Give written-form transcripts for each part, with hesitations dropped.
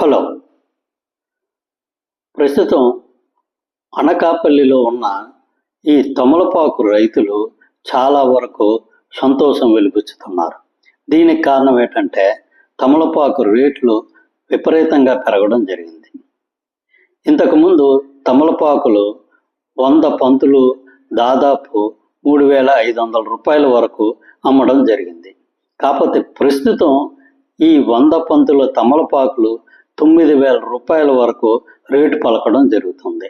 Hello. ప్రస్తుతం అనకాపల్లిలో ఉన్న ఈ తమలపాకు రైతులు చాలా వరకు సంతోషం వెలిబుచ్చుతున్నారు. దీనికి కారణం ఏంటంటే తమలపాకు రేట్లు విపరీతంగా పెరగడం జరిగింది. ఇంతకుముందు తమలపాకులు 100 పంతులు దాదాపు 3,500 రూపాయల వరకు అమ్మడం జరిగింది. కాకపోతే ప్రస్తుతం ఈ 100 పంతుల తమలపాకులు 9,000 రూపాయల వరకు రేటు పలకడం జరుగుతుంది.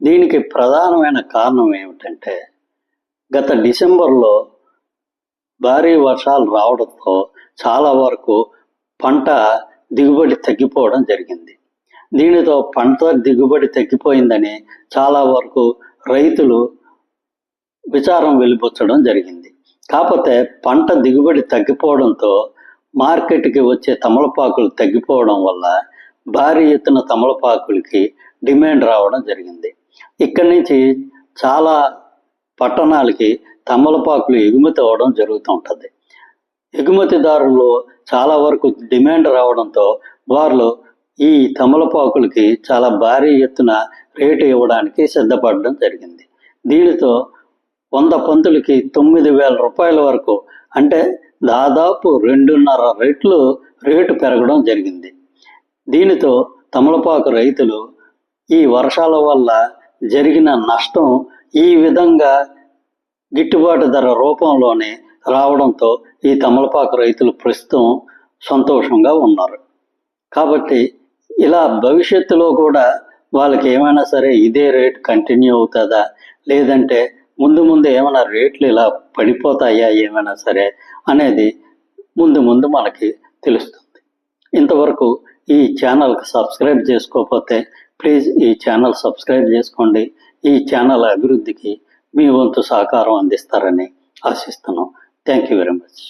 దీనికి ప్రధానమైన కారణం ఏమిటంటే గత డిసెంబర్లో భారీ వర్షాలు రావడంతో చాలా వరకు పంట దిగుబడి తగ్గిపోవడం జరిగింది. దీనితో పంట దిగుబడి తగ్గిపోయిందని చాలా వరకు రైతులు విచారం వెలిబుచ్చడం జరిగింది. కాకపోతే పంట దిగుబడి తగ్గిపోవడంతో మార్కెట్కి వచ్చే తమలపాకులు తగ్గిపోవడం వల్ల భారీ ఎత్తున తమలపాకులకి డిమాండ్ రావడం జరిగింది. ఇక్కడి నుంచి చాలా పట్టణాలకి తమలపాకులు ఎగుమతి అవ్వడం జరుగుతూ ఉంటుంది. ఎగుమతిదారులు చాలా వరకు డిమాండ్ రావడంతో వాళ్ళు ఈ తమలపాకులకి చాలా భారీ ఎత్తున రేటు ఇవ్వడానికి సిద్ధపడడం జరిగింది. దీనితో 100 పంతులకి 9,000 రూపాయల వరకు, అంటే దాదాపు 2.5 రెట్లు రేటు పెరగడం జరిగింది. దీనితో తమలపాకు రైతులు ఈ వర్షాల వల్ల జరిగిన నష్టం ఈ విధంగా గిట్టుబాటు ధర రూపంలోనే రావడంతో ఈ తమలపాకు రైతులు ప్రస్తుతం సంతోషంగా ఉన్నారు. కాబట్టి ఇలా భవిష్యత్తులో కూడా వాళ్ళకి ఏమైనా సరే ఇదే రేట్ కంటిన్యూ అవుతుందా, లేదంటే ముందు ఏమైనా రేట్లు ఇలా పడిపోతాయా ఏమైనా సరే అనేది ముందు మనకి తెలుస్తుంది. ఇంతవరకు ఈ ఛానల్కి సబ్స్క్రైబ్ చేసుకోకపోతే ప్లీజ్ ఈ ఛానల్ సబ్స్క్రైబ్ చేసుకోండి. ఈ ఛానల్ అభివృద్ధికి మీ వంతు సహకారం అందిస్తారని ఆశిస్తున్నాం. Thank you very much.